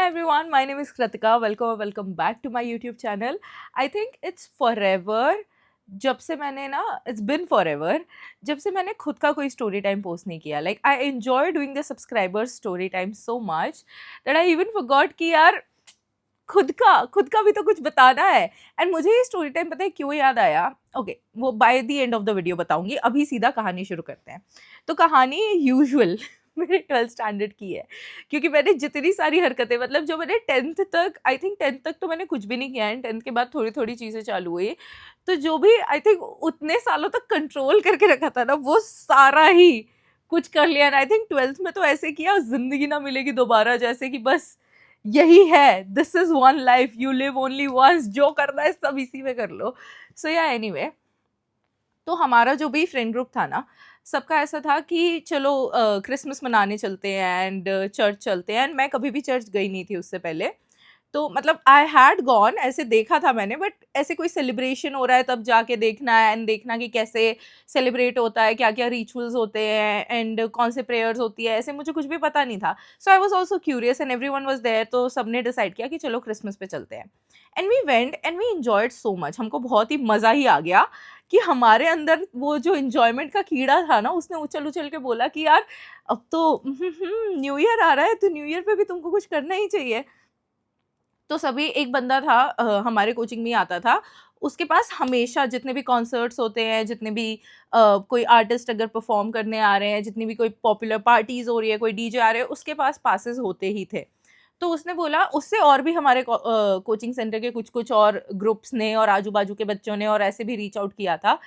Hi everyone, my name is Kritika. Welcome back to my YouTube channel. I think it's forever जब से मैंने ना it's been for ever जब से मैंने खुद का कोई स्टोरी टाइम पोस्ट नहीं किया. Like I enjoy doing the subscribers story time so much that I even forgot कि यार खुद का भी तो कुछ बताना है. एंड मुझे ये स्टोरी टाइम पता है क्यों याद आया. ओके वो by the end of the video बताऊंगी. अभी सीधा कहानी शुरू करते हैं. तो कहानी यूजुअल मेरे 12th स्टैंडर्ड की है, क्योंकि मैंने जितनी सारी हरकतें मतलब जो मैंने 10th तक, आई थिंक 10th तक तो मैंने कुछ भी नहीं किया है. 10th के बाद थोड़ी थोड़ी चीज़ें चालू हुई. तो जो भी आई थिंक उतने सालों तक कंट्रोल करके रखा था ना, वो सारा ही कुछ कर लिया. आई थिंक 12th में तो ऐसे किया जिंदगी ना मिलेगी दोबारा, जैसे कि बस यही है, this is one life, you live only once, जो करना है सब इसी में कर लो. सो या एनीवे, तो हमारा जो भी फ्रेंड ग्रुप था ना, सबका ऐसा था कि चलो क्रिसमस मनाने चलते हैं एंड चर्च चलते हैं. एंड मैं कभी भी चर्च गई नहीं थी उससे पहले. तो मतलब आई हैड गॉन, ऐसे देखा था मैंने, बट ऐसे कोई सेलिब्रेशन हो रहा है तब जाके देखना है एंड देखना कि कैसे सेलिब्रेट होता है, क्या क्या रिचुअल्स होते हैं एंड कौन से प्रेयर्स होती है, ऐसे मुझे कुछ भी पता नहीं था. So I was also curious and everyone was there. तो सबने डिसाइड किया कि चलो क्रिसमस पे चलते हैं. And we went and we enjoyed so much. हमको बहुत ही मज़ा ही आ गया कि हमारे अंदर वो जो इंजॉयमेंट का कीड़ा था ना, उसने उछल उछल के बोला कि यार अब तो न्यू ईयर आ रहा है, तो न्यू ईयर पे भी तुमको कुछ करना ही चाहिए. तो सभी, एक बंदा था हमारे कोचिंग में आता था, उसके पास हमेशा जितने भी कॉन्सर्ट्स होते हैं, जितने भी कोई आर्टिस्ट अगर परफॉर्म करने आ रहे हैं, जितनी भी कोई पॉपुलर पार्टीज हो रही है, कोई डीजे आ रहे हैं, उसके पास पासेस होते ही थे. तो उसने बोला, उससे और भी हमारे कोचिंग सेंटर के कुछ कुछ और ग्रुप्स ने और आजू बाजू के बच्चों ने और ऐसे भी रीच आउट किया था,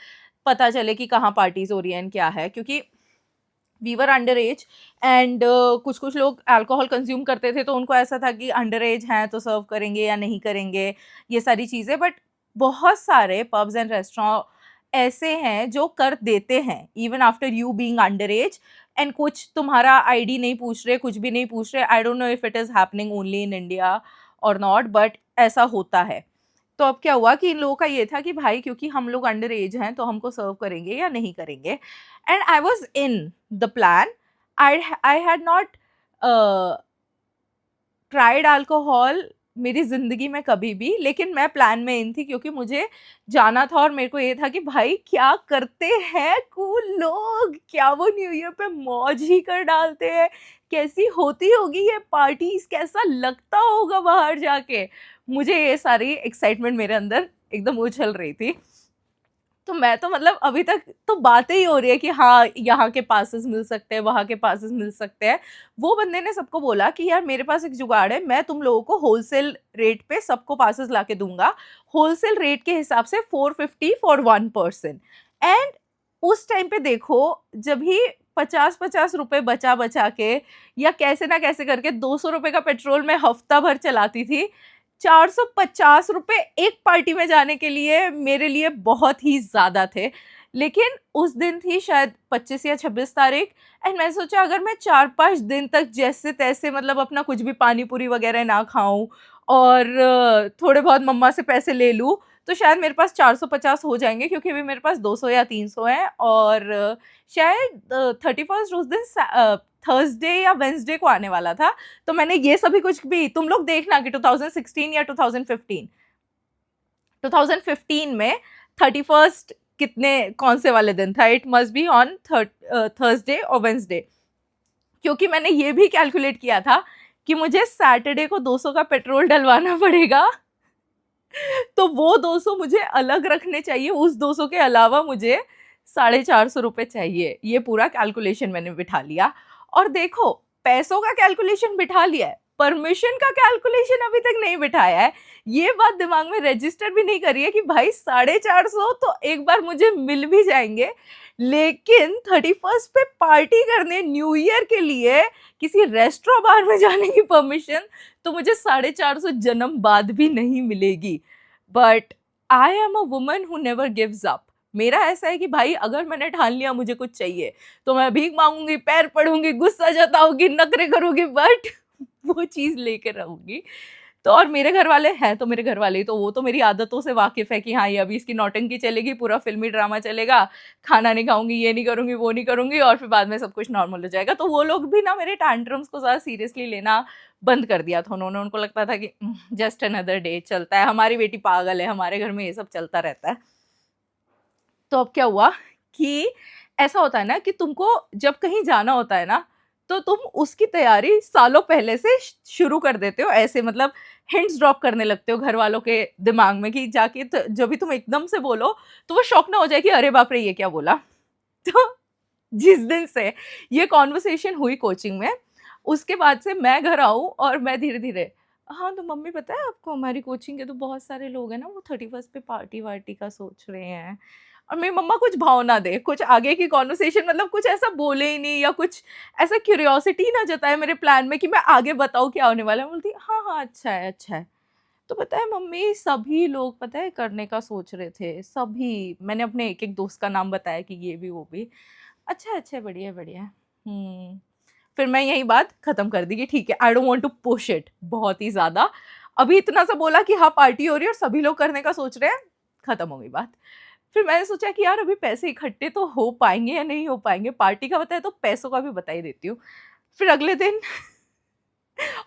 पता चले कि कहाँ पार्टीज हो रही हैं क्या है, क्योंकि we were under age. And कुछ कुछ लोग अल्कोहल कंज्यूम करते थे, तो उनको ऐसा था कि अंडर एज हैं तो सर्व करेंगे या नहीं करेंगे, ये सारी चीज़ें. बट बहुत सारे पब्स एंड रेस्टोरेंट ऐसे हैं जो कर देते हैं even after you being under age. And कुछ तुम्हारा आईडी नहीं पूछ रहे, कुछ भी नहीं पूछ रहे. आई don't know if it is happening only in India और नॉट, बट ऐसा होता है. तो अब क्या हुआ कि इन लोगों का ये था कि भाई क्योंकि हम लोग अंडर एज हैं तो हमको सर्व करेंगे या नहीं करेंगे. And I was in the plan. I had not tried alcohol मेरी ज़िंदगी में कभी भी, लेकिन मैं प्लान में इन थी क्योंकि मुझे जाना था और मेरे को ये था कि भाई क्या करते हैं कूल लोग, क्या वो न्यू ईयर पे मौज ही कर डालते हैं, कैसी होती होगी ये पार्टीज, कैसा लगता होगा बाहर जाके. मुझे ये सारी एक्साइटमेंट मेरे अंदर एकदम उछल रही थी. तो मैं तो मतलब अभी तक तो बातें ही हो रही है कि हाँ यहाँ के पासेस मिल सकते हैं, वहाँ के पासेस मिल सकते हैं. वो बंदे ने सबको बोला कि यार मेरे पास एक जुगाड़ है, मैं तुम लोगों को होलसेल रेट पे सबको पासेस ला के दूंगा. होलसेल रेट के हिसाब से 450 फॉर 1 पर्सन. एंड उस टाइम पे देखो, जब ही 50-50 रुपए बचा बचा के या कैसे ना कैसे करके 200 रुपए का पेट्रोल मैं हफ्ता भर चलाती थी, 450 रुपए एक पार्टी में जाने के लिए मेरे लिए बहुत ही ज़्यादा थे. लेकिन उस दिन थी शायद 25 या 26 तारीख. एंड मैं सोचा अगर मैं 4-5 दिन तक जैसे तैसे मतलब अपना कुछ भी पानी पूरी वगैरह ना खाऊं और थोड़े बहुत मम्मा से पैसे ले लूँ, तो शायद मेरे पास 450 हो जाएंगे, क्योंकि अभी मेरे पास 200 या 300 हैं. और शायद 31st उस दिन थर्सडे या वेंसडे को आने वाला था. तो मैंने ये सभी कुछ भी, तुम लोग देखना कि 2016 या 2015 में 31st कितने कौन से वाले दिन था. It must be on Thursday और वेंसडे, क्योंकि मैंने ये भी कैलकुलेट किया था कि मुझे सैटरडे को 200 का पेट्रोल डलवाना पड़ेगा. तो वो 200 मुझे अलग रखने चाहिए, उस 200 के अलावा मुझे 450 रुपये चाहिए. ये पूरा कैलकुलेशन मैंने बिठा लिया. और देखो, पैसों का कैलकुलेशन बिठा लिया है, परमिशन का कैलकुलेशन अभी तक नहीं बिठाया है. ये बात दिमाग में रजिस्टर भी नहीं करी है कि भाई 450 तो एक बार मुझे मिल भी जाएंगे, लेकिन 31st पे पार्टी करने न्यू ईयर के लिए किसी रेस्टोरेंट बार में जाने की परमिशन तो मुझे 450 जन्म बाद भी नहीं मिलेगी. But I am a woman who never gives up. मेरा ऐसा है कि भाई अगर मैंने ठान लिया मुझे कुछ चाहिए, तो मैं भीख मांगूंगी, पैर पड़ूंगी, गुस्सा जताऊंगी, नखरे करूंगी, बट वो चीज़ लेकर रहूंगी. तो और मेरे घर वाले हैं तो मेरे घर वाले ही, तो वो तो मेरी आदतों से वाकिफ है कि हाँ ये अभी इसकी नौटंकी चलेगी, पूरा फिल्मी ड्रामा चलेगा, खाना नहीं खाऊंगी, ये नहीं करूंगी, वो नहीं करूंगी, और फिर बाद में सब कुछ नॉर्मल हो जाएगा। तो वो लोग भी ना मेरे टैंट्रम्स को ज़्यादा सीरियसली लेना बंद कर दिया था उन्होंने। उनको लगता था कि जस्ट अनदर डे, चलता है, हमारी बेटी पागल है, हमारे घर में ये सब चलता रहता है। तो अब क्या हुआ कि ऐसा होता है ना कि तुमको जब कहीं जाना होता है ना, तो तुम उसकी तैयारी सालों पहले से शुरू कर देते हो, ऐसे मतलब हिंट्स ड्रॉप करने लगते हो घर वालों के दिमाग में कि जाके तो जब भी तुम एकदम से बोलो तो वो शॉक ना हो जाए कि अरे बाप रे ये क्या बोला। तो जिस दिन से ये कॉन्वर्सेशन हुई कोचिंग में, उसके बाद से मैं घर आऊँ और मैं धीरे-धीरे, हाँ, तो मम्मी पता है आपको हमारी कोचिंग के तो बहुत सारे लोग हैं ना, वो 31st पे पार्टी-वार्टी का सोच रहे हैं। और मेरी मम्मा कुछ भाव ना दे, कुछ आगे की कॉन्वर्सेशन मतलब कुछ ऐसा बोले ही नहीं, या कुछ ऐसा क्यूरियोसिटी ना जताए मेरे प्लान में कि मैं आगे बताऊँ क्या होने वाला है। बोलती हाँ, हाँ, अच्छा है, अच्छा है। तो पता है मम्मी, सभी लोग पता है करने का सोच रहे थे, सभी। मैंने अपने एक-एक दोस्त का नाम बताया कि ये भी, वो भी। अच्छा, अच्छा, बढ़िया, बढ़िया। फिर मैं यही बात खत्म कर दी कि ठीक है, I don't want to push it बहुत ही ज़्यादा। अभी इतना सा बोला कि हाँ, पार्टी हो रही है और सभी लोग करने का सोच रहे हैं, खत्म हो गई बात। फिर मैंने सोचा कि यार अभी पैसे इकट्ठे तो हो पाएँगे या नहीं हो पाएँगे, पार्टी का बताया तो पैसों का भी बता ही देती हूँ। फिर अगले दिन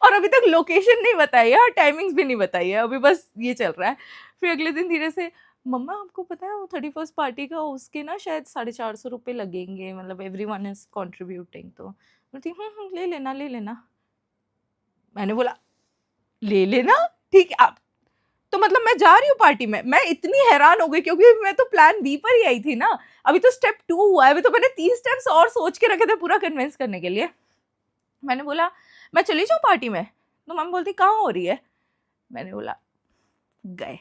और अभी तक लोकेशन नहीं बताई है और टाइमिंग्स भी नहीं बताई है, अभी बस ये चल रहा है। फिर अगले दिन धीरे से, मम्मा आपको पता है वो 31st पार्टी का उसके ना शायद 450 रुपए लगेंगे, मतलब एवरीवन इज कंट्रीब्यूटिंग। तो बोलती ले लेना, ले लेना। मैंने बोला ले लेना, ठीक है आप। तो मतलब मैं जा रही हूँ पार्टी में, मैं इतनी हैरान हो गई क्योंकि मैं तो प्लान बी पर ही आई थी ना। अभी तो स्टेप 2 हुआ है, अभी तो मैंने 3 स्टेप्स और सोच के रखे थे पूरा कन्विंस करने के लिए। मैंने बोला मैं चली जाऊँ पार्टी में? तो मम्मी बोलती कहाँ हो रही है? मैंने बोला गए।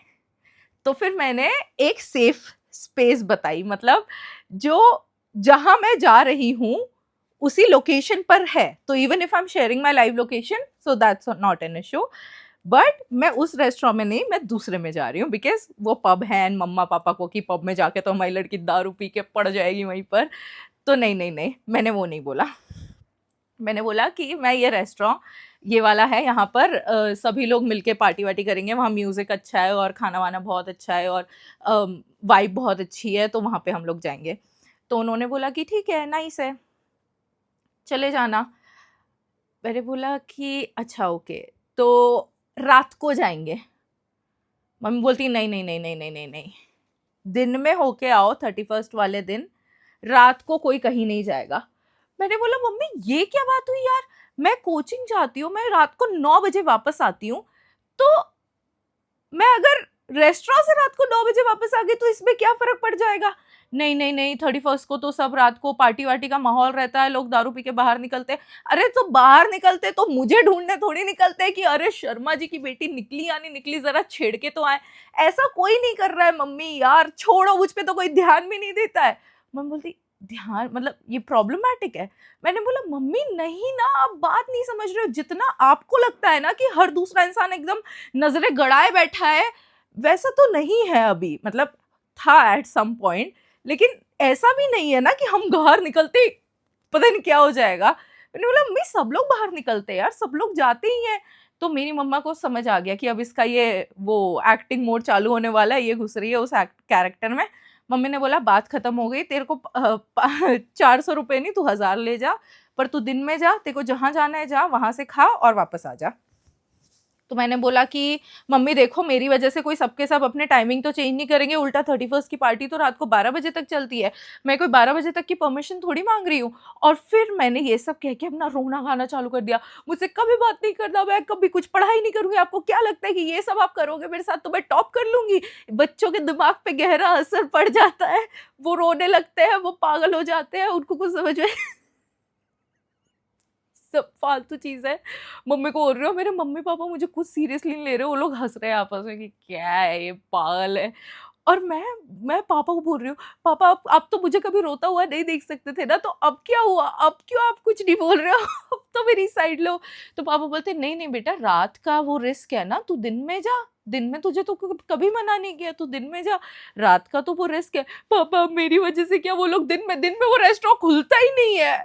तो फिर मैंने एक सेफ स्पेस बताई, मतलब जो जहां मैं जा रही हूँ उसी लोकेशन पर है। तो even if I am sharing my live location, so that's not an issue. But मैं उस रेस्टोरेंट में नहीं, मैं दूसरे में जा रही हूँ, बिकॉज वो पब है एंड मम्मा पापा को कि पब में जाके तो हमारी लड़की दारू पी के पड़ जाएगी वहीं पर। तो नहीं नहीं नहीं, मैंने वो नहीं बोला। मैंने बोला कि मैं ये रेस्टोरेंट ये वाला है, यहाँ पर सभी लोग मिलके पार्टी वार्टी करेंगे, वहाँ म्यूज़िक अच्छा है और खाना वाना बहुत अच्छा है और वाइब बहुत अच्छी है, तो वहाँ पे हम लोग जाएंगे। तो उन्होंने बोला कि ठीक है, नाइस है, चले जाना। मैंने बोला कि अच्छा ओके, तो रात को जाएंगे? मम्मी बोलती नहीं नहीं नहीं नहीं नहीं नहीं नहीं, दिन में होके आओ 31st वाले दिन, रात को कोई कहीं नहीं जाएगा। मैंने बोला मम्मी ये क्या बात हुई यार, मैं कोचिंग जाती हूँ, मैं रात को 9 बजे वापस आती हूँ, तो मैं अगर रेस्टोरेंट से रात को 9 बजे वापस आ गई तो इसमें क्या फर्क पड़ जाएगा? नहीं नहीं नहीं, 31st को तो सब रात को पार्टी वार्टी का माहौल रहता है, लोग दारू पी के बाहर निकलते हैं। अरे तो बाहर निकलते तो मुझे ढूंढने थोड़ी निकलते हैं कि अरे शर्मा जी की बेटी निकली या नहीं निकली, जरा छेड़ के तो आए। ऐसा कोई नहीं कर रहा है मम्मी, यार छोड़ो, मुझ पे तो कोई ध्यान भी नहीं देता है। मम्मी बोलती ध्यान मतलब ये प्रॉब्लमैटिक है? मैंने बोला मम्मी नहीं ना, आप बात नहीं समझ रहे हो। जितना आपको लगता है ना कि हर दूसरा इंसान एकदम नजरें गड़ाए बैठा है, वैसा तो नहीं है अभी, मतलब था एट सम पॉइंट, लेकिन ऐसा भी नहीं है ना कि हम बाहर निकलते ही पता नहीं क्या हो जाएगा। मैंने बोला मम्मी सब लोग बाहर निकलते हैं यार, सब लोग जाते ही हैं। तो मेरी मम्मा को समझ आ गया कि अब इसका ये वो एक्टिंग मोड चालू होने वाला है, ये घुस रही है उस कैरेक्टर में। मम्मी ने बोला बात खत्म हो गई, तेरे को 400 रुपये नहीं, तू 1000 ले जा, पर तू दिन में जा, तेरे को जहां जाना है जा, वहां से खा और वापस आ जा। तो मैंने बोला कि मम्मी देखो मेरी वजह से कोई सबके सब अपने टाइमिंग तो चेंज नहीं करेंगे, उल्टा 31st की पार्टी तो रात को 12 बजे तक चलती है, मैं कोई 12 बजे तक की परमिशन थोड़ी मांग रही हूँ। और फिर मैंने ये सब कह के अपना रोना गाना चालू कर दिया, मुझसे कभी बात नहीं करना, मैं कभी कुछ पढ़ाई नहीं करूंगी, आपको क्या लगता है कि ये सब आप करोगे मेरे साथ तो मैं टॉप कर लूंगी? बच्चों के दिमाग पे गहरा असर पड़ जाता है, वो रोने लगते हैं, वो पागल हो जाते हैं, उनको कुछ समझ में सब फालतू चीज है। मम्मी को बोल रही हो, मेरे मम्मी पापा मुझे कुछ सीरियसली नहीं ले रहे, वो लोग हंस रहे हैं आपस में कि क्या है ये पागल है। और मैं पापा को बोल रही हूँ, पापा आप तो मुझे कभी रोता हुआ नहीं देख सकते थे ना, तो अब क्या हुआ, अब क्यों आप कुछ नहीं बोल रहे हो? अब तो मेरी साइड लो। तो पापा बोलते नहीं नहीं बेटा, रात का वो रिस्क है ना, तू दिन में जा, दिन में तुझे तो कभी मना नहीं किया, तू दिन में जा, रात का तो वो रिस्क है। पापा मेरी वजह से क्या वो लोग दिन में वो रेस्टोरेंट खुलता ही नहीं है।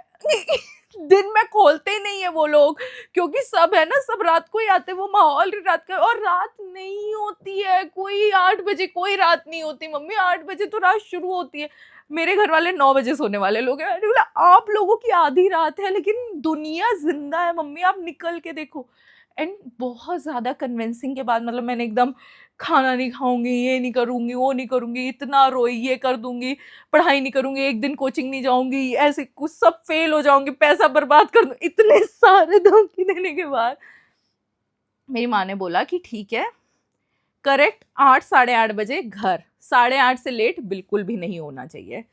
दिन में खोलते ही नहीं है वो लोग, क्योंकि सब है ना, सब रात को ही आते हैं, वो माहौल ही रात का, और रात नहीं होती है कोई 8 बजे, कोई रात नहीं होती मम्मी, 8 बजे तो रात शुरू होती है। मेरे घर वाले 9 बजे सोने वाले लोग हैं। मैंने बोला आप लोगों की आधी रात है, लेकिन दुनिया जिंदा है मम्मी, आप निकल के देखो। एंड बहुत ज्यादा कन्विंसिंग के बाद मतलब मैंने एकदम, खाना नहीं खाऊंगी, ये नहीं करूंगी, वो नहीं करूंगी, इतना रोई, ये कर दूंगी, पढ़ाई नहीं करूंगी, एक दिन कोचिंग नहीं जाऊंगी, ऐसे कुछ सब फेल हो जाऊंगी, पैसा बर्बाद कर दूं, इतने सारे धमकी देने के बाद मेरी माँ ने बोला कि ठीक है, करेक्ट 8 साढ़े 8 बजे घर, 8:30 से लेट बिल्कुल भी नहीं होना चाहिए।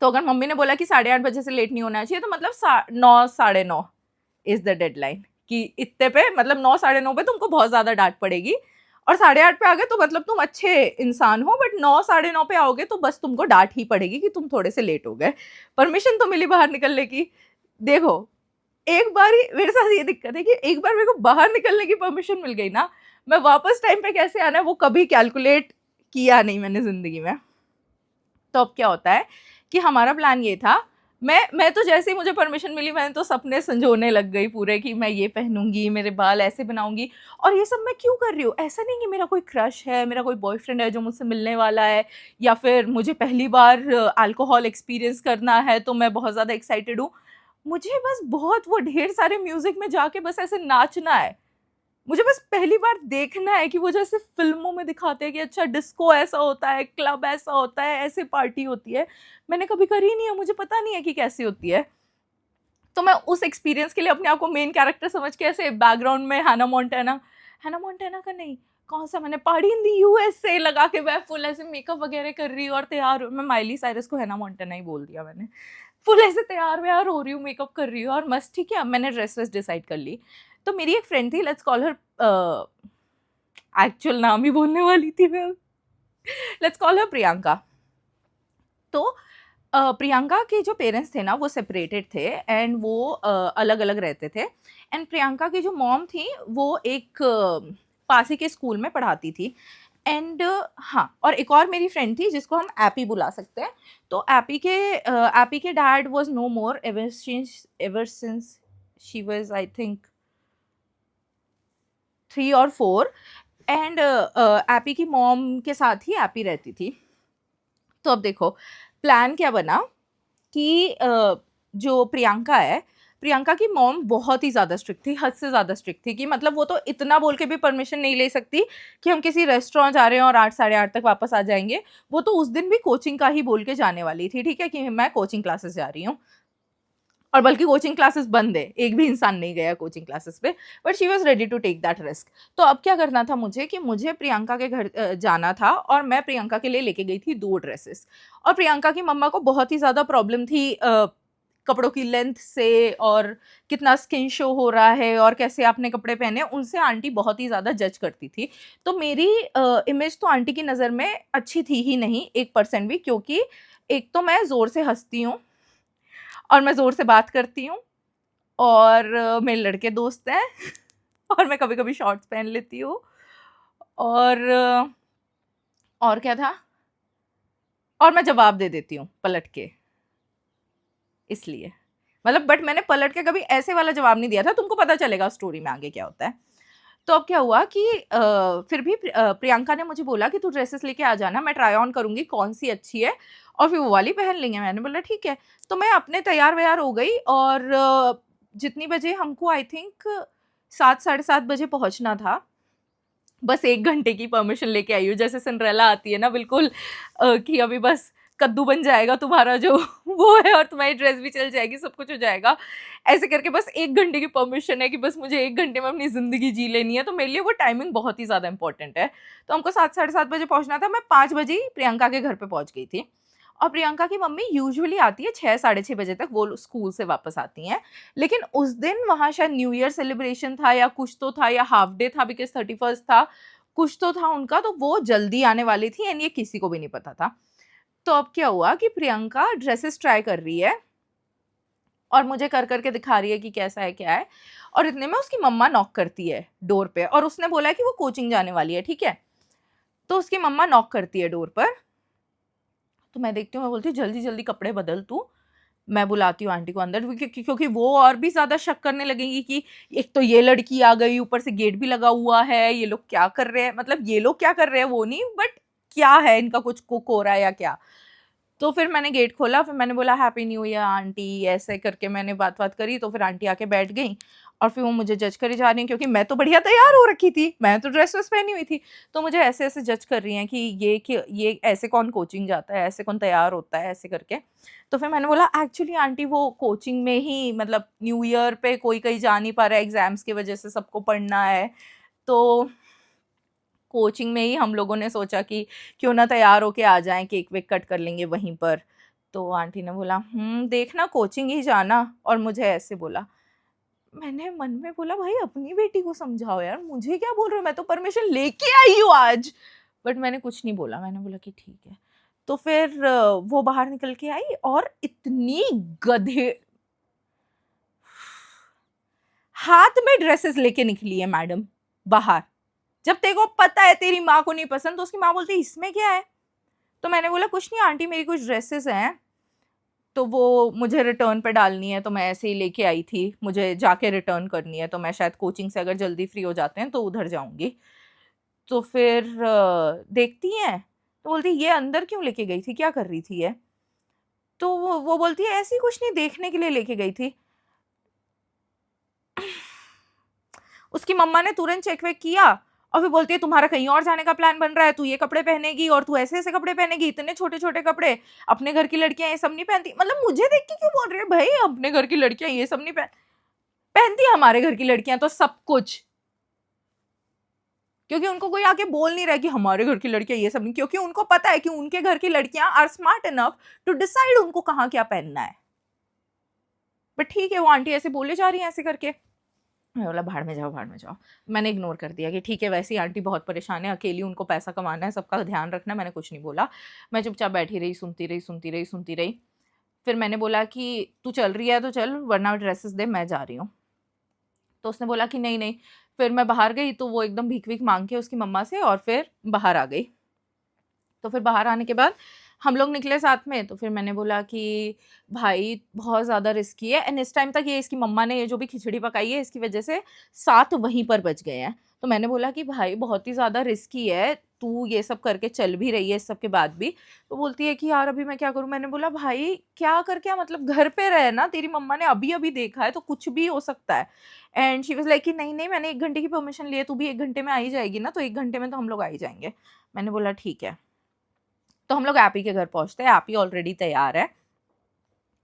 तो अगर मम्मी ने बोला कि 8:30 बजे से लेट नहीं होना चाहिए, तो मतलब 9 साढ़े 9 इज द डेडलाइन, कि इतने पे मतलब 9 साढ़े 9 पे तुमको बहुत ज्यादा डांट पड़ेगी, और 8:30 पे आ गए तो मतलब तुम अच्छे इंसान हो, बट 9 साढ़े 9 पे आओगे तो बस तुमको डांट ही पड़ेगी कि तुम थोड़े से लेट हो गए। परमिशन तो मिली बाहर निकलने की। देखो, एक बार ही मेरे साथ ये दिक्कत है कि एक बार मेरे को बाहर निकलने की परमिशन मिल गई ना, मैं वापस टाइम पे कैसे आना है वो कभी कैलकुलेट किया नहीं मैंने जिंदगी में। तो अब क्या होता है कि हमारा प्लान ये था, मैं तो जैसे ही मुझे परमिशन मिली, मैंने तो सपने संजोने लग गई पूरे, कि मैं ये पहनूंगी, मेरे बाल ऐसे बनाऊंगी, और ये सब मैं क्यों कर रही हूँ। ऐसा नहीं कि मेरा कोई क्रश है, मेरा कोई बॉयफ्रेंड है जो मुझसे मिलने वाला है, या फिर मुझे पहली बार अल्कोहल एक्सपीरियंस करना है तो मैं बहुत ज़्यादा एक्साइटेड हूँ। मुझे बस बहुत वो ढेर सारे म्यूजिक में जाके बस ऐसे नाचना है। मुझे बस पहली बार देखना है कि वो जैसे फिल्मों में दिखाते हैं कि अच्छा डिस्को ऐसा होता है, क्लब ऐसा होता है, ऐसे पार्टी होती है। मैंने कभी करी नहीं है, मुझे पता नहीं है कि कैसी होती है। तो मैं उस एक्सपीरियंस के लिए अपने आप को मेन कैरेक्टर समझ के ऐसे बैकग्राउंड में हैना मोंटेना का नहीं, कौन सा, मैंने पार्टी इन दी यूएसए लगा के मैं फुल ऐसे मेकअप वगैरह कर रही हूँ और तैयार, मैं माइली साइरस को हैना मोंटेना ही बोल दिया मैंने। फुल ऐसे तैयार व्यार हो रही हूँ, मेकअप कर रही हूँ और मस्त, ठीक है। अब मैंने ड्रेस वेस डिसाइड कर ली। तो मेरी एक फ्रेंड थी, लेट्स कॉल हर, एक्चुअल नाम ही बोलने वाली थी मैं, लेट्स कॉल हर प्रियंका। तो प्रियंका के जो पेरेंट्स थे ना वो सेपरेटेड थे, एंड वो अलग अलग रहते थे। एंड प्रियंका की जो मॉम थी वो एक पास ही के स्कूल में पढ़ाती थी। एंड हाँ, और एक और मेरी फ्रेंड थी जिसको हम एपी बुला सकते हैं। तो एपी के dad was no more ever since she was I think 3 और 4। एंड एपी की मॉम के साथ ही एपी रहती थी। तो अब देखो प्लान क्या बना कि जो प्रियंका है, प्रियंका की मॉम बहुत ही ज़्यादा स्ट्रिक्ट थी, हद से ज़्यादा स्ट्रिक्ट थी, कि मतलब वो तो इतना बोल के भी परमिशन नहीं ले सकती कि हम किसी रेस्टोरेंट जा रहे हैं और 8 साढ़े 8 तक वापस आ जाएंगे। वो तो उस दिन भी कोचिंग का ही बोल के जाने वाली थी, ठीक है, कि मैं कोचिंग क्लासेस जा रही हूँ। और बल्कि कोचिंग क्लासेस बंद है, एक भी इंसान नहीं गया कोचिंग क्लासेस पे, but she was ready to take that risk. तो अब क्या करना था मुझे, कि मुझे प्रियंका के घर जाना था, और मैं प्रियंका के लिए लेके गई थी 2 ड्रेसेस। और प्रियंका की मम्मा को बहुत ही ज़्यादा प्रॉब्लम थी कपड़ों की लेंथ से, और कितना स्किन शो हो रहा है, और कैसे आपने कपड़े पहने, उनसे आंटी बहुत ही ज़्यादा जज करती थी। तो मेरी इमेज तो आंटी की नज़र में अच्छी थी ही नहीं 1% भी, क्योंकि एक तो मैं ज़ोर से हंसती हूँ, और मैं ज़ोर से बात करती हूँ, और मेरे लड़के दोस्त हैं और मैं कभी-कभी शॉर्ट्स पहन लेती हूँ, और और क्या था? और मैं जवाब दे देती हूँ पलट के, इसलिए। मतलब बट मैंने पलट के कभी ऐसे वाला जवाब नहीं दिया था, तुमको पता चलेगा स्टोरी में आगे क्या होता है। तो अब क्या हुआ कि फिर भी प्रियंका ने मुझे बोला कि तू ड्रेसेस लेके आ जाना, मैं ट्राई ऑन करूँगी कौन-सी अच्छी है, और फिर वो वाली पहन लेंगे। मैंने बोला ठीक है। तो मैं अपने तैयार-वैयार हो गई, और जितनी बजे हमको आई थिंक 7 साढ़े 7 बजे पहुँचना था, बस 1 घंटे की परमिशन लेके आई हूँ, जैसे सिंड्रेला आती है ना बिल्कुल, कि अभी बस कद्दू बन जाएगा तुम्हारा जो वो है, और तुम्हारी ड्रेस भी चल जाएगी, सब कुछ हो जाएगा। ऐसे करके बस 1 घंटे की परमिशन है, कि बस मुझे 1 घंटे में अपनी ज़िंदगी जी लेनी है, तो मेरे लिए वो टाइमिंग बहुत ही ज़्यादा इंपॉर्टेंट है। तो हमको 7 साढ़े 7 बजे पहुँचना था, मैं 5 बजे ही प्रियंका के घर पे पहुँच गई थी। और प्रियंका की मम्मी यूजुअली आती है 6 साढ़े 6 बजे तक, वो स्कूल से वापस आती हैं। लेकिन उस दिन वहाँ शायद न्यू ईयर सेलिब्रेशन था या कुछ तो था, या हाफ डे था बिकॉज़ 31st था, कुछ तो था उनका, तो वो जल्दी आने वाली थी, एंड ये किसी को भी नहीं पता था। तो अब क्या हुआ कि प्रियंका ड्रेसेस ट्राई कर रही है, और मुझे कर के दिखा रही है कि कैसा है, क्या है। और इतने में उसकी मम्मा नॉक करती है डोर पे, और उसने बोला है कि वो कोचिंग जाने वाली है, ठीक है। तो उसकी मम्मा नॉक करती है डोर पर, तो मैं देखती हूँ, मैं बोलती हूँ जल्दी-जल्दी कपड़े बदल तू, मैं बुलाती हूँ आंटी को अंदर, क्योंकि वो और भी ज़्यादा शक करने लगेंगी कि एक तो ये लड़की आ गई, ऊपर से गेट भी लगा हुआ है, ये लोग क्या कर रहे हैं, मतलब ये लोग क्या कर रहे हैं वो नहीं, बट क्या है इनका, कुछ कुक हो रहा है या क्या। तो फिर मैंने गेट खोला, फिर मैंने बोला हैप्पी न्यू ईयर आंटी, ऐसे करके मैंने बात करी। तो फिर आंटी आके बैठ गई और फिर वो मुझे जज करी जा रही हैं, क्योंकि मैं तो बढ़िया तैयार हो रखी थी, मैं तो ड्रेस वेस पहनी हुई थी। तो मुझे ऐसे ऐसे जज कर रही हैं कि ये ऐसे कौन कोचिंग जाता है, ऐसे कौन तैयार होता है, ऐसे करके। तो फिर मैंने बोला एक्चुअली आंटी वो कोचिंग में ही, मतलब न्यू ईयर पे कोई कहीं जा नहीं पा रहा है, एग्जाम्स की वजह से सबको पढ़ना है, तो कोचिंग में ही हम लोगों ने सोचा कि क्यों ना तैयार होके आ जाएं, केक वेक कट कर लेंगे वहीं पर। तो आंटी ने बोला देखना कोचिंग ही जाना, और मुझे ऐसे बोला। मैंने मन में बोला भाई अपनी बेटी को समझाओ यार, मुझे क्या बोल रहे हो, मैं तो परमिशन लेके आई हूँ आज। बट मैंने कुछ नहीं बोला, मैंने बोला कि ठीक है। तो फिर वो बाहर निकल के आई और इतनी गधे हाथ में ड्रेसेस लेके निकली है मैडम बाहर। जब तेरे को पता है तेरी माँ को नहीं पसंद, तो उसकी माँ बोलती है इसमें क्या है। तो मैंने बोला कुछ नहीं आंटी, मेरी कुछ ड्रेसेस हैं, तो वो मुझे रिटर्न पे डालनी है, तो मैं ऐसे ही लेके आई थी, मुझे जाके रिटर्न करनी है, तो मैं शायद कोचिंग से अगर जल्दी फ्री हो जाते हैं तो उधर जाऊंगी। तो फिर देखती हैं, तो बोलती ये अंदर क्यों लेके गई थी, क्या कर रही थी ये। तो वो बोलती है ऐसी कुछ नहीं, देखने के लिए लेके गई थी। उसकी मम्मा ने तुरंत चेक वेक किया और फिर बोलती है तुम्हारा कहीं और जाने का प्लान बन रहा है, तू ये कपड़े पहनेगी और तू ऐसे ऐसे कपड़े पहनेगी, इतने छोटे छोटे कपड़े, अपने घर की लड़कियां ये सब नहीं पहनती। मतलब मुझे देख के क्यों बोल रही है भाई अपने घर की लड़कियां ये सब नहीं पहनती है, हमारे घर की लड़कियां तो सब कुछ। क्योंकि उनको कोई आके बोल नहीं रहा कि हमारे घर की लड़कियां ये सब नहीं, क्योंकि उनको पता है कि उनके घर की लड़कियां are smart enough to decide उनको कहाँ क्या पहनना है। बट ठीक है, वो आंटी ऐसे बोले जा रही है ऐसे करके। मैं बोला भाड़ में जाओ भाड़ में जाओ। मैंने इग्नोर कर दिया कि ठीक है, वैसे ही आंटी बहुत परेशान है, अकेली, उनको पैसा कमाना है, सबका ध्यान रखना है, मैंने कुछ नहीं बोला। मैं चुपचाप बैठी रही, सुनती रही। फिर मैंने बोला कि तू चल रही है तो चल, वरना ड्रेसेस दे, मैं जा रही हूँ। तो उसने बोला कि नहीं नहीं। फिर मैं बाहर गई तो वो एकदम भीख भीख मांग के उसकी मम्मा से, और फिर बाहर आ गई। तो फिर बाहर आने के बाद हम लोग निकले साथ में। तो फिर मैंने बोला कि भाई बहुत ज़्यादा रिस्की है, एंड इस टाइम तक ये इसकी मम्मा ने ये जो भी खिचड़ी पकाई है इसकी वजह से 7 वहीं पर बच गए हैं। तो मैंने बोला कि भाई बहुत ही ज़्यादा रिस्की है, तू ये सब करके चल भी रही है इस सब के बाद भी। तो बोलती है कि यार अभी मैं क्या करूँ। मैंने बोला भाई क्या कर, क्या मतलब, घर पे रहे ना, तेरी मम्मा ने अभी अभी देखा है तो कुछ भी हो सकता है। एंड शी वाज लाइक कि नहीं नहीं, मैंने 1 घंटे की परमिशन ली है, तू भी 1 घंटे में आ ही जाएगी ना, तो 1 घंटे में तो हम लोग आ ही जाएंगे। मैंने बोला ठीक है। तो हम लोग एपी के घर पहुंचते हैं, एपी ऑलरेडी तैयार है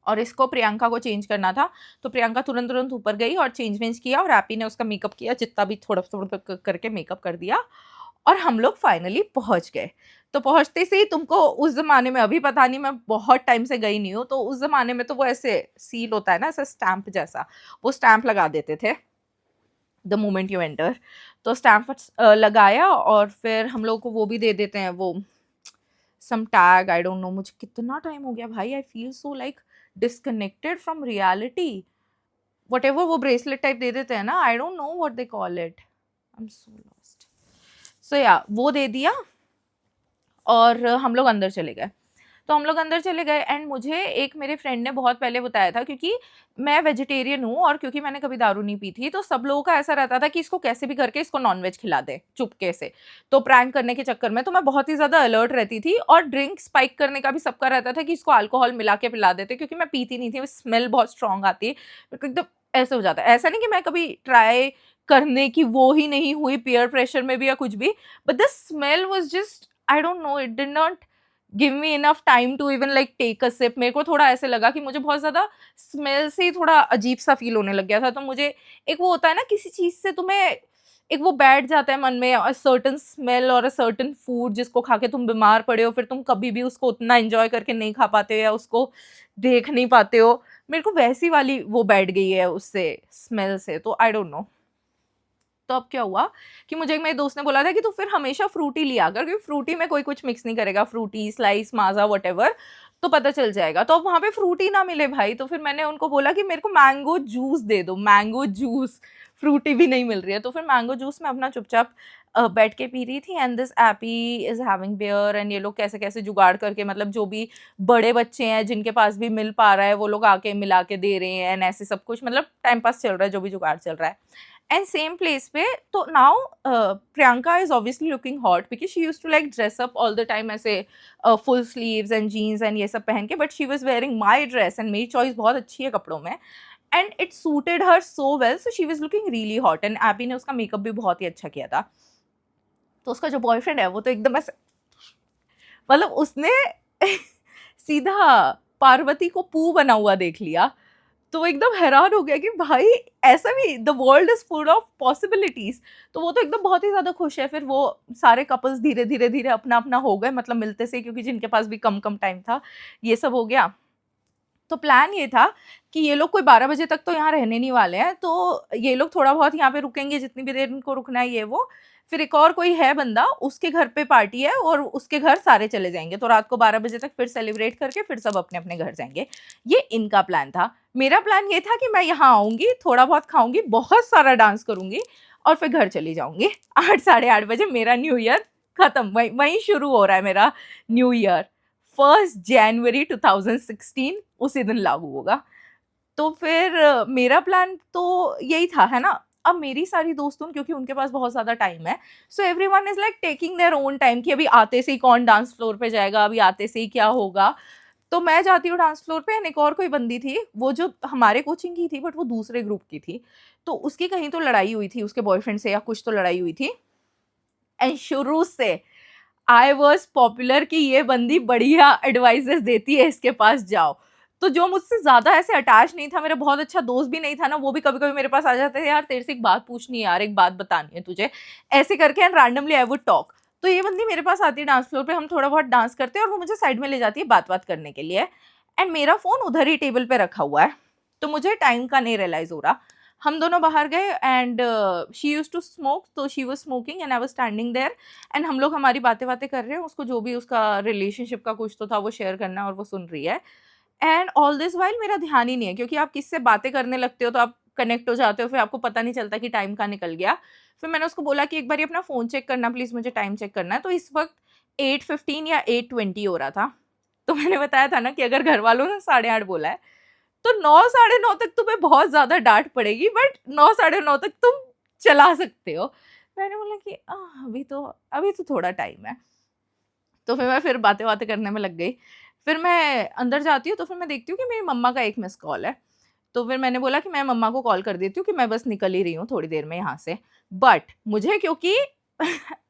और इसको प्रियंका को चेंज करना था। तो प्रियंका तुरंत तुरंत ऊपर गई और चेंज वेंज किया, और एपी ने उसका मेकअप किया, जितना भी थोड़ा थोड़ा करके मेकअप कर दिया, और हम लोग फाइनली पहुंच गए। तो पहुंचते से ही तुमको उस जमाने में, अभी पता नहीं, मैं बहुत टाइम से गई नहीं हूँ, तो उस जमाने में तो वो ऐसे सील होता है ना, ऐसा स्टैंप जैसा, वो स्टैंप लगा देते थे द मोमेंट यू एंटर। तो स्टैंप लगाया और फिर हम लोग को वो भी दे देते हैं, वो some tag, I don't know. मुझे कितना टाइम हो गया भाई, I feel so like disconnected from reality. Whatever वो ब्रेसलेट टाइप दे देते हैं ना, I don't know what they call it, I am so lost. So yeah वो दे दिया और हम लोग अंदर चले गए। तो हम लोग अंदर चले गए, एंड मुझे एक मेरे फ्रेंड ने बहुत पहले बताया था, क्योंकि मैं वेजिटेरियन हूँ और क्योंकि मैंने कभी दारू नहीं पी थी, तो सब लोगों का ऐसा रहता था कि इसको कैसे भी करके इसको नॉनवेज खिला दे चुपके से। तो प्रैंक करने के चक्कर में तो मैं बहुत ही ज़्यादा अलर्ट रहती थी, और ड्रिंक स्पाइक करने का भी सबका रहता था कि इसको अल्कोहल मिला के पिला देते, क्योंकि मैं पीती नहीं थी, स्मेल बहुत स्ट्रांग आती है, एकदम ऐसे हो जाता है। ऐसा नहीं कि मैं कभी ट्राई करने की वो ही नहीं हुई पीयर प्रेशर में भी या कुछ भी, but the smell was just, I don't know, it did not give me enough time to even like take a sip. मेरे को थोड़ा ऐसे लगा कि मुझे बहुत ज़्यादा स्मेल से ही थोड़ा अजीब सा फील होने लग गया था। तो मुझे एक वो होता है ना, किसी चीज़ से तुम्हें एक वो बैठ जाता है मन में, अ सर्टेन स्मेल और अ सर्टेन फूड जिसको खा के तुम बीमार पड़े हो, फिर तुम कभी भी उसको उतना एंजॉय करके नहीं खा पाते हो या उसको देख नहीं पाते हो। मेरे को वैसी वाली वो बैठ गई है उससे, स्मेल से, तो आई डोंट नो। तो अब क्या हुआ कि मुझे एक मेरे दोस्त ने बोला था कि तू फिर हमेशा फ्रूटी लिया कर, क्योंकि फ्रूटी में कोई कुछ मिक्स नहीं करेगा, फ्रूटी स्लाइस माजा वटेवर, तो पता चल जाएगा। तो अब वहाँ पे फ्रूटी ना मिले भाई, तो फिर मैंने उनको बोला कि मेरे को मैंगो जूस दे दो, मैंगो जूस। फ्रूटी भी नहीं मिल रही है। तो फिर मैंगो जूस मैं अपना चुपचाप बैठ के पी रही थी, and this AP is having beer, and ये लोग कैसे कैसे जुगाड़ करके, मतलब जो भी बड़े बच्चे हैं जिनके पास भी मिल पा रहा है वो लोग आके मिला के दे रहे हैं, एंड ऐसे सब कुछ, मतलब टाइम पास चल रहा है, जो भी जुगाड़ चल रहा है। एंड सेम प्लेस पे, तो now Priyanka is obviously looking hot because she use to like dress up all the time, ऐसे full sleeves and jeans and ये सब पहन के, but she was wearing my dress, and मेरी चॉइस बहुत अच्छी है कपड़ों में, and it suited her so well, so she was looking really hot. And AB ने उसका मेकअप भी बहुत ही अच्छा किया था। तो उसका जो बॉयफ्रेंड है वो तो एकदम ऐसे, मतलब उसने सीधा पार्वती को पू बना हुआ देख लिया। तो वो एकदम हैरान हो गया कि भाई ऐसा भी, the world is full of possibilities. तो वो तो एकदम बहुत ही ज्यादा खुश है। फिर वो सारे कपल्स धीरे धीरे धीरे अपना अपना हो गए, मतलब मिलते से, क्योंकि जिनके पास भी कम कम टाइम था ये सब हो गया। तो प्लान ये था कि ये लोग कोई 12 बजे तक तो यहाँ रहने नहीं वाले हैं, तो ये लोग थोड़ा बहुत यहाँ पे रुकेंगे जितनी भी देर उनको रुकना है ये वो। फिर एक और कोई है बंदा, उसके घर पे पार्टी है और उसके घर सारे चले जाएंगे, तो रात को 12 बजे तक फिर सेलिब्रेट करके फिर सब अपने अपने घर जाएंगे। ये इनका प्लान था। मेरा प्लान ये था कि मैं यहाँ आऊंगी, थोड़ा बहुत खाऊंगी, बहुत सारा डांस करूंगी और फिर घर चली जाऊंगी। 8 साढ़े 8 बजे मेरा न्यू ईयर खत्म, वहीं शुरू हो रहा है मेरा न्यू ईयर। 1 जनवरी 2016 उसी दिन लागू होगा। तो फिर मेरा प्लान तो यही था, है ना। अब मेरी सारी दोस्तों, क्योंकि उनके पास बहुत ज़्यादा टाइम है, so everyone is like taking their own time कि अभी आते से ही कौन डांस फ्लोर पे जाएगा, अभी आते से ही क्या होगा। तो मैं जाती हूँ डांस फ्लोर पे, एंड एक और कोई बंदी थी, वो जो हमारे कोचिंग की थी बट वो दूसरे ग्रुप की थी। तो उसकी कहीं तो लड़ाई हुई थी उसके बॉयफ्रेंड से, या कुछ तो लड़ाई हुई थी। एंड शुरू से आई वॉज पॉपुलर कि ये बंदी बढ़िया एडवाइजेस देती है, इसके पास जाओ। तो जो मुझसे ज्यादा ऐसे अटैच नहीं था, मेरा बहुत अच्छा दोस्त भी नहीं था ना, वो भी कभी कभी मेरे पास आ जाते थे, यार तेरे से एक बात पूछनी है यार, एक बात बतानी है तुझे, ऐसे करके, and randomly I would talk. तो ये बंदी मेरे पास आती है डांस फ्लोर पे, हम थोड़ा बहुत डांस करते हैं और वो मुझे साइड में ले जाती है बात करने के लिए। एंड मेरा फोन उधर ही टेबल पे रखा हुआ है, तो मुझे टाइम का नहीं रियलाइज हो रहा। हम दोनों बाहर गए, and she use to smoke, तो she was smoking and I was standing there, and हम लोग हमारी बातें बातें कर रहे हैं, उसको जो भी उसका रिलेशनशिप का कुछ तो था वो शेयर करना है और वो सुन रही है। एंड ऑल दिस वाइल मेरा ध्यान ही नहीं है, क्योंकि आप किससे बातें करने लगते हो तो आप कनेक्ट हो जाते हो, फिर आपको पता नहीं चलता कि टाइम कहाँ निकल गया। फिर मैंने उसको बोला कि एक बार अपना फ़ोन चेक करना प्लीज़, मुझे टाइम चेक करना है। तो इस वक्त 8:15 या 8:20 हो रहा था। तो मैंने बताया था ना कि अगर घर वालों ने 8:30 बोला है, तो 9 साढ़े 9 तक तुम्हें बहुत ज़्यादा डांट पड़ेगी, बट 9 साढ़े 9 तक तुम चला सकते हो। मैंने बोला कि अभी तो थोड़ा टाइम है। तो फिर मैं बातें बातें करने में लग गई। फिर मैं अंदर जाती हूँ, तो फिर मैं देखती हूँ कि मेरी मम्मा का एक मिस कॉल है। तो फिर मैंने बोला कि मैं मम्मा को कॉल कर देती हूँ कि मैं बस निकल ही रही हूँ थोड़ी देर में यहाँ से। बट मुझे, क्योंकि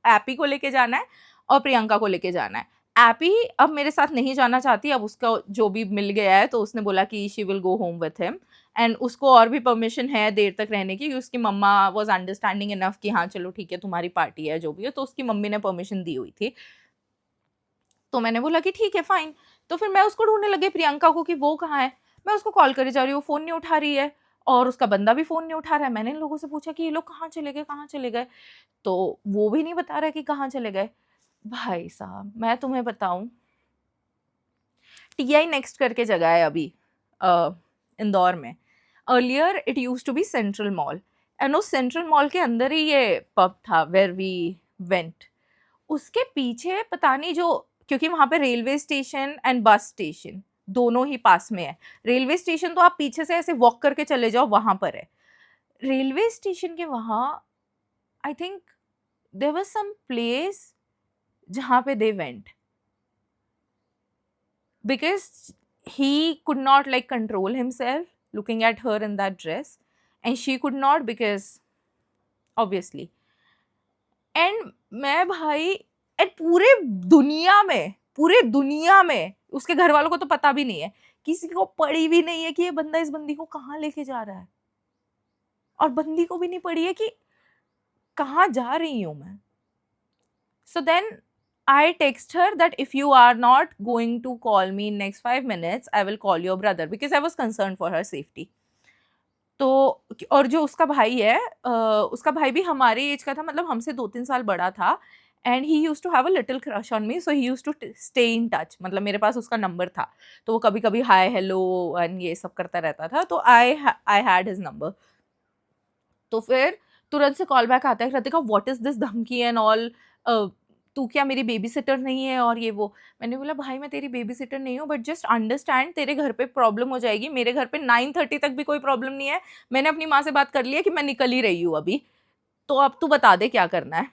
एपी को लेके जाना है और प्रियंका को लेके जाना है। एपी अब मेरे साथ नहीं जाना चाहती, अब उसका जो भी मिल गया है, तो उसने बोला कि she will go home with him, and उसको और भी परमिशन है देर तक रहने की, उसकी मम्मा वाज अंडरस्टैंडिंग इनफ कि हाँ चलो ठीक है तुम्हारी पार्टी है जो भी है, तो उसकी मम्मी ने परमिशन दी हुई थी। तो मैंने बोला कि ठीक है फाइन। तो फिर मैं उसको ढूंढने लगी प्रियंका को कि वो कहाँ है। मैं उसको कॉल करे जा रही हूँ, फ़ोन नहीं उठा रही है, और उसका बंदा भी फ़ोन नहीं उठा रहा है। मैंने इन लोगों से पूछा कि ये लोग कहाँ चले गए, कहाँ चले गए? तो वो भी नहीं बता रहा है कि कहाँ चले गए। भाई साहब मैं तुम्हें बताऊँ, टीआई नेक्स्ट करके जगह है अभी अ, इंदौर में। Earlier it used to be central mall, and उस सेंट्रल मॉल के अंदर ही ये पब था वेयर वी वेंट। उसके पीछे पता नहीं, जो क्योंकि वहाँ पे railway station and bus station दोनों ही पास में है। रेलवे स्टेशन तो आप पीछे से ऐसे वॉक करके चले जाओ, वहाँ पर है। रेलवे स्टेशन के वहाँ I think there was some place जहाँ पे they went, because he could not like control himself looking at her in that dress, and she could not because obviously, and मैं भाई, एंड पूरे दुनिया में उसके घर वालों को तो पता भी नहीं है, किसी को पड़ी भी नहीं है कि ये बंदा इस बंदी को कहाँ लेके जा रहा है, और बंदी को भी नहीं पड़ी है कि कहाँ जा रही हूँ मैं। So then I text her that if you are not going to call me in next 5 minutes, I will call your brother, because I was concerned for her safety. तो और जो उसका भाई है, उसका भाई भी हमारे एज का था, मतलब हमसे 2-3 साल बड़ा था, and he used to have a little crush on me, so he used to stay in touch, मतलब मेरे पास उसका नंबर था, तो वो कभी कभी हाय हेलो एंड ये सब करता रहता था, तो आई हैड हिज नंबर। तो फिर तुरंत से कॉल बैक आता है, कृतिका व्हाट इज दिस धमकी एंड ऑल, तू क्या मेरी बेबी सिटर नहीं है और ये वो। मैंने बोला भाई मैं तेरी बेबी सिटर नहीं हूँ, बट जस्ट अंडरस्टैंड तेरे घर पे प्रॉब्लम हो जाएगी, मेरे घर पे 9:30 तक भी कोई प्रॉब्लम नहीं है, मैंने अपनी माँ से बात कर ली है कि मैं निकल ही रही हूँ अभी, तो अब तू बता दे क्या करना है।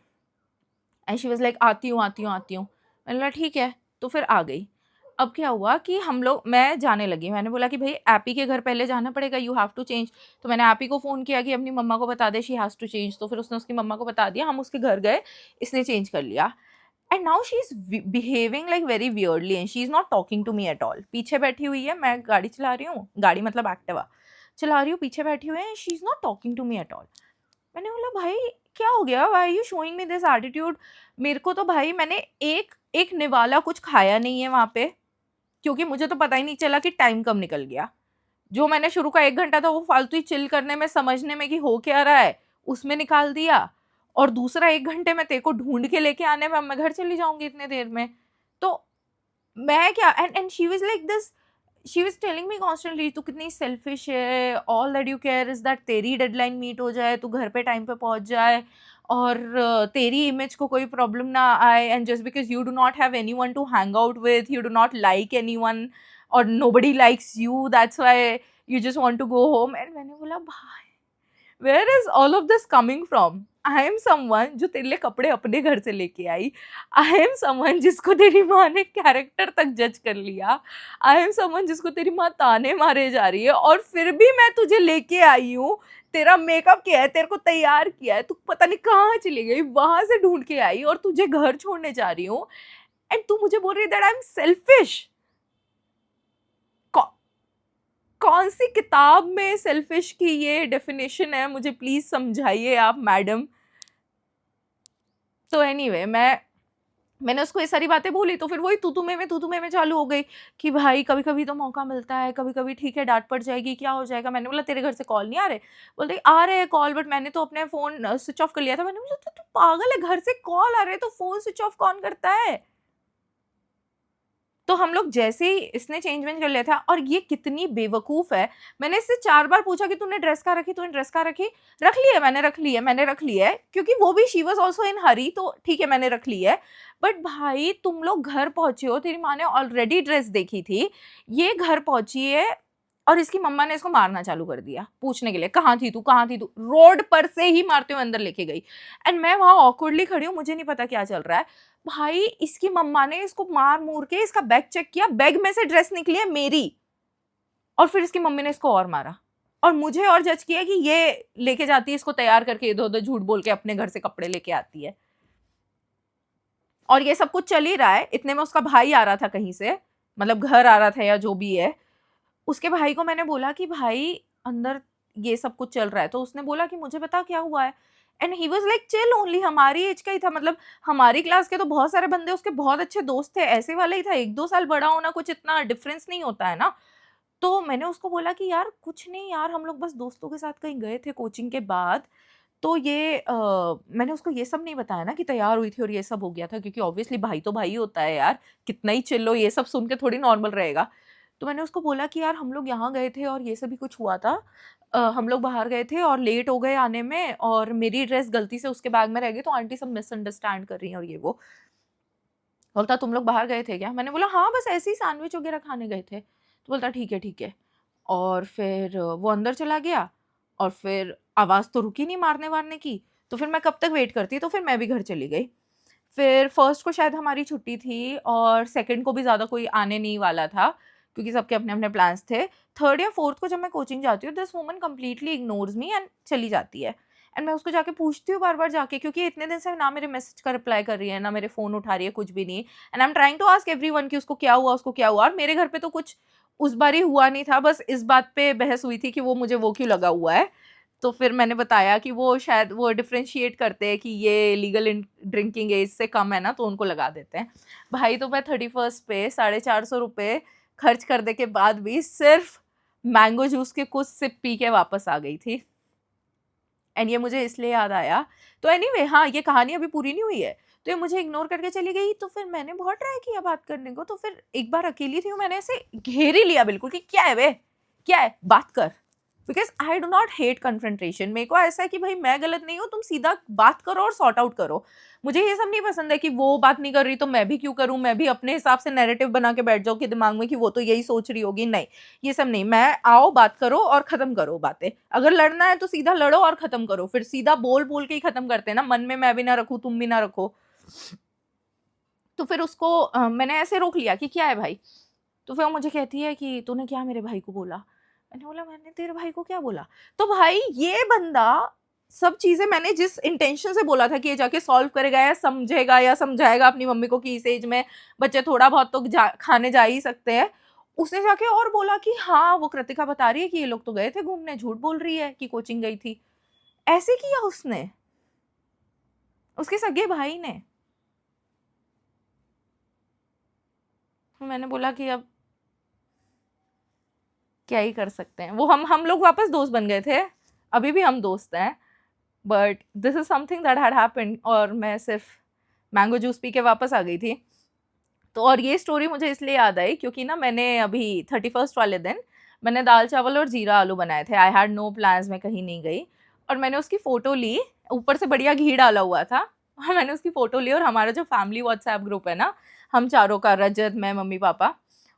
एंड शी वाज लाइक आती हूँ आती हूँ आती हूँ। मैंने बोला ठीक है, तो फिर आ गई। अब क्या हुआ कि हम लोग, मैं जाने लगी, मैंने बोला कि भाई एपी के घर पहले जाना पड़ेगा, यू हैव टू चेंज। तो मैंने एपी को फ़ोन किया कि अपनी मम्मा को बता दे शी हैज़ टू चेंज, तो फिर उसने उसकी मम्मा को बता दिया, हम उसके घर गए, इसने चेंज कर लिया। And now she is behaving like very weirdly and she is not talking to me at all. पीछे बैठी हुई है, मैं गाड़ी चला रही हूँ, गाड़ी मतलब एक्टिवा चला रही हूँ, पीछे बैठी हुई है, she is not talking to me at all. मैंने बोला भाई क्या हो गया, why are you showing me this attitude. मेरे को तो भाई मैंने एक एक निवाला कुछ खाया नहीं है वहाँ पे, क्योंकि मुझे तो पता ही नहीं चला कि टाइम कब निकल गया। जो मैंने शुरू का 1 घंटा था वो फालतू ही चिल करने में, समझने में कि हो क्या रहा है, उसमें निकाल दिया, और दूसरा 1 घंटे में तेरे को ढूँढ के लेके आने में, अब मैं घर चली जाऊँगी इतने देर में। तो मैं क्या, and she was like this, she was telling me constantly तू कितनी सेल्फिश है, all that you care is that तेरी डेडलाइन मीट हो जाए, तू घर पे टाइम पे पहुँच जाए, और तेरी इमेज को कोई प्रॉब्लम ना आए, and just because you do not have anyone to hang out with, you do not like anyone और nobody likes you, that's why you just want to go home. And मैंने बोला भाई where is all of this coming from. I am someone जो तेरे लिए कपड़े अपने घर से लेके आई, आई एम समवन जिसको तेरी माँ ने कैरेक्टर तक जज कर लिया, आई एम समवन जिसको तेरी माँ ताने मारे जा रही है, और फिर भी मैं तुझे लेके आई हूँ, तेरा मेकअप किया है, तेरे को तैयार किया है, तू पता नहीं कहाँ चली गई, वहां से ढूंढ के आई और तुझे घर छोड़ने जा रही हूँ, एंड तू मुझे बोल रही दैट आई एम सेल्फिश। कौन सी किताब में सेल्फिश की ये डेफिनेशन है, मुझे प्लीज समझाइए आप मैडम। तो एनीवे मैंने उसको ये सारी बातें बोली, तो फिर वही तू तू में चालू हो गई कि भाई कभी कभी तो मौका मिलता है, कभी कभी ठीक है डांट पड़ जाएगी, क्या हो जाएगा। मैंने बोला तेरे घर से कॉल नहीं आ रहे, बोलते आ रहे हैं कॉल, बट मैंने तो अपने फोन स्विच ऑफ कर लिया था। मैंने बोला तू पागल है, घर से कॉल आ रहे तो फोन स्विच ऑफ कौन करता है। तो हम लोग जैसे ही इसने चेंज वेंज कर लिया था, और ये कितनी बेवकूफ है, मैंने इससे 4 बार पूछा कि तूने ड्रेस कहाँ रखी, तूने ड्रेस कहाँ रखी, रख ली है, मैंने रख ली है, क्योंकि वो भी शी वाज आल्सो इन हरी, तो ठीक है मैंने रख ली है। बट भाई तुम लोग घर पहुंचे हो, तेरी माँ ने ऑलरेडी ड्रेस देखी थी, ये घर पहुंची है, और इसकी मम्मा ने इसको मारना चालू कर दिया, पूछने के लिए कहाँ थी तू, कहाँ थी तू, रोड पर से ही मारते हुए अंदर लेके गई। एंड मैं वहां ऑकवर्डली खड़ी हूँ, मुझे नहीं पता क्या चल रहा है। भाई इसकी मम्मा ने इसको मार मूर के इसका बैग चेक किया, बैग में से ड्रेस निकली है मेरी, और फिर इसकी मम्मी ने इसको और मारा, और मुझे और जज किया कि ये लेके जाती है इसको तैयार करके, इधर उधर झूठ बोल के अपने घर से कपड़े लेके आती है। और ये सब कुछ चल ही रहा है, इतने में उसका भाई आ रहा था कहीं से, मतलब घर आ रहा था या जो भी है। उसके भाई को मैंने बोला कि भाई अंदर ये सब कुछ चल रहा है, तो उसने बोला कि मुझे बता क्या हुआ है। And he was like chill only, हमारी एज का ही था, मतलब हमारी क्लास के तो बहुत सारे बंदे उसके बहुत अच्छे दोस्त थे, ऐसे वाला ही था, 1-2 साल बड़ा होना कुछ इतना डिफरेंस नहीं होता है ना। तो मैंने उसको बोला कि यार कुछ नहीं यार, हम लोग बस दोस्तों के साथ कहीं गए थे कोचिंग के बाद, तो ये मैंने उसको ये सब नहीं बताया ना कि तैयार हुई थी और ये सब हो गया था, क्योंकि ऑब्वियसली भाई तो भाई होता है यार, कितना ही चिल्लो ये सब सुन के थोड़ी नॉर्मल रहेगा। तो मैंने उसको बोला कि यार हम लोग यहाँ गए थे और ये सभी कुछ हुआ था, हम लोग बाहर गए थे और लेट हो गए आने में, और मेरी ड्रेस गलती से उसके बैग में रह गई, तो आंटी सब मिसअंडरस्टैंड कर रही हैं और ये वो। बोलता तुम लोग बाहर गए थे क्या, मैंने बोला हाँ बस ऐसे ही सैंडविच वगैरह खाने गए थे। तो बोलता ठीक है ठीक है। और फिर वो अंदर चला गया, और फिर आवाज़ तो रुकी नहीं मारने वारने की, तो फिर मैं कब तक वेट करती, तो फिर मैं भी घर चली गई। फिर फर्स्ट को शायद हमारी छुट्टी थी, और सेकंड को भी ज़्यादा कोई आने नहीं वाला था, क्योंकि सबके अपने अपने प्लान्स थे। थर्ड या फोर्थ को जब मैं कोचिंग जाती हूँ, this woman completely ignores me and चली जाती है। एंड मैं उसको जाके पूछती हूँ बार बार जाके, क्योंकि इतने दिन से ना मेरे मैसेज का रिप्लाई कर रही है, ना मेरे फ़ोन उठा रही है, कुछ भी नहीं। And I am trying to ask everyone कि उसको क्या हुआ, उसको क्या हुआ, और मेरे घर पे तो कुछ उस बार ही हुआ नहीं था, बस इस बात पे बहस हुई थी कि वो मुझे वो क्यों लगा हुआ है। तो फिर मैंने बताया कि वो शायद वो डिफरेंशिएट करते हैं कि ये लीगल ड्रिंकिंग एज से कम है ना, तो उनको लगा देते हैं। भाई तो मैं 31st पे 450 रुपये खर्च करने के बाद भी सिर्फ मैंगो जूस के कुछ सिप पी के वापस आ गई थी। एंड ये मुझे इसलिए याद आया। तो एनीवे हाँ, ये कहानी अभी पूरी नहीं हुई है। तो ये मुझे इग्नोर करके चली गई, तो फिर मैंने बहुत ट्राई किया बात करने को, तो फिर एक बार अकेली थी, मैंने ऐसे घेर ही लिया बिल्कुल कि क्या है वे, क्या है, बात कर। Because I do not hate confrontation. मेरे को ऐसा है कि भाई मैं गलत नहीं हूँ, तुम सीधा बात करो और सॉर्ट आउट करो। मुझे ये सब नहीं पसंद है कि वो बात नहीं कर रही तो मैं भी क्यों करूँ, मैं भी अपने हिसाब से नैरेटिव बना के बैठ जाऊँ कि दिमाग में कि वो तो यही सोच रही होगी। नहीं, ये सब नहीं। मैं आओ, बात करो और खत्म करो बातें। अगर लड़ना है तो सीधा लड़ो और खत्म करो, फिर सीधा बोल बोल के ही खत्म करते हैं ना, मन में मैं भी ना रखूँ तुम भी ना रखो। तो फिर उसको मैंने ऐसे रोक लिया कि क्या है भाई। तो फिर वो मुझे कहती है कि तूने क्या मेरे भाई को बोला। मैंने बोला मैंने तेरे भाई को क्या बोला। तो भाई ये बंदा सब चीजें मैंने जिस इंटेंशन से बोला था कि ये जाके सॉल्व करेगा या समझेगा या समझाएगा अपनी मम्मी को कि इस एज में बच्चे थोड़ा बहुत तो खाने जा ही सकते हैं, उसने जाके और बोला कि हाँ वो कृतिका बता रही है कि ये लोग तो गए थे घूमने, झूठ बोल रही है कि कोचिंग गई थी। ऐसे किया उसने, उसके सगे भाई ने। मैंने बोला कि अब क्या ही कर सकते हैं। वो हम लोग वापस दोस्त बन गए थे, अभी भी हम दोस्त हैं, but this is something that had happened. और मैं सिर्फ मैंगो जूस पी के वापस आ गई थी। तो और ये स्टोरी मुझे इसलिए याद आई क्योंकि ना मैंने अभी 31st वाले दिन मैंने दाल चावल और जीरा आलू बनाए थे। आई हैड नो प्लान्स, मैं कहीं नहीं गई। और मैंने उसकी फ़ोटो ली, ऊपर से बढ़िया घी डाला हुआ था। और मैंने उसकी फ़ोटो ली और हमारा जो फैमिली व्हाट्सएप ग्रुप है ना, हम चारों का, रजत, मैं, मम्मी, पापा,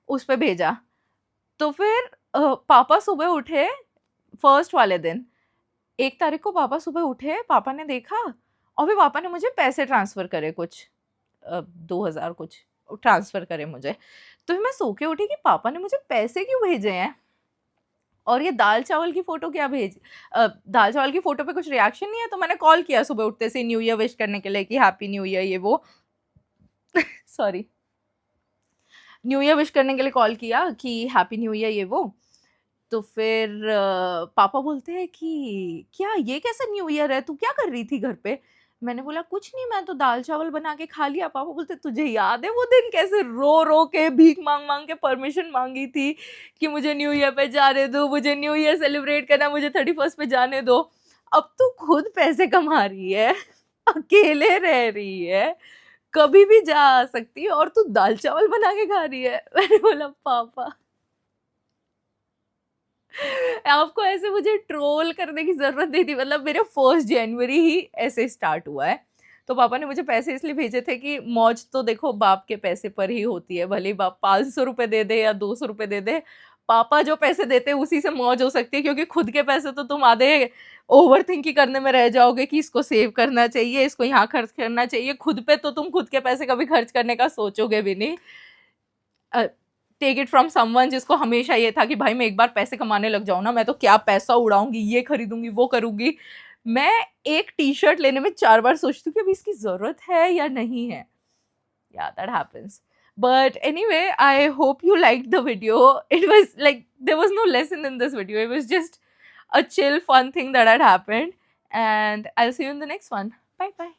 उस पर भेजा। तो फिर पापा सुबह उठे फर्स्ट वाले दिन, 1 तारीख को पापा सुबह उठे, पापा ने देखा और फिर पापा ने मुझे पैसे ट्रांसफ़र करे कुछ 2000 कुछ ट्रांसफ़र करे मुझे। तो फिर मैं सो के उठी कि पापा ने मुझे पैसे क्यों भेजे हैं और ये दाल चावल की फ़ोटो क्या दाल चावल की फ़ोटो पे कुछ रिएक्शन नहीं है। तो मैंने कॉल किया सुबह उठते से न्यू ईयर विश करने के लिए कि हैप्पी न्यू ईयर ये वो सॉरी, न्यू ईयर विश करने के लिए कॉल किया कि हैप्पी न्यू ईयर ये वो। तो फिर पापा बोलते हैं कि क्या ये कैसा न्यू ईयर है, तू क्या कर रही थी घर पे। मैंने बोला कुछ नहीं, मैं तो दाल चावल बना के खा लिया। पापा बोलते तुझे याद है वो दिन कैसे रो रो के भीख मांग मांग के परमिशन मांगी थी कि मुझे न्यू ईयर पे जाने दो, मुझे न्यू ईयर सेलिब्रेट करना, मुझे 31st पे जाने दो। अब तू खुद पैसे कमा रही है, अकेले रह रही है, कभी भी जा सकती है और तू दाल चावल बना के खा रही है। मैंने बोला पापा आपको ऐसे मुझे ट्रोल करने की जरूरत नहीं थी। मतलब मेरे 1 जनवरी ही ऐसे स्टार्ट हुआ है। तो पापा ने मुझे पैसे इसलिए भेजे थे कि मौज तो देखो बाप के पैसे पर ही होती है, भले ही बाप 500 रुपए दे दे या 200 रुपए दे दे, पापा जो पैसे देते हैं उसी से मौज हो सकती है। क्योंकि खुद के पैसे तो तुम आधे ओवर थिंक ही करने में रह जाओगे कि इसको सेव करना चाहिए, इसको यहाँ खर्च करना चाहिए। खुद पे तो तुम खुद के पैसे कभी खर्च करने का सोचोगे भी नहीं। टेक इट फ्रॉम समवन जिसको हमेशा ये था कि भाई मैं एक बार पैसे कमाने लग जाऊं ना, मैं तो क्या पैसा उड़ाऊंगी, ये खरीदूंगी वो करूंगी। मैं एक टी शर्ट लेने में 4 बार सोचती हूँ कि अभी इसकी जरूरत है या नहीं है। या that happens. But anyway, I hope you liked the video. It was like there was no lesson in this video. It was just a chill, fun thing that had happened. And I'll see you in the next one. Bye bye.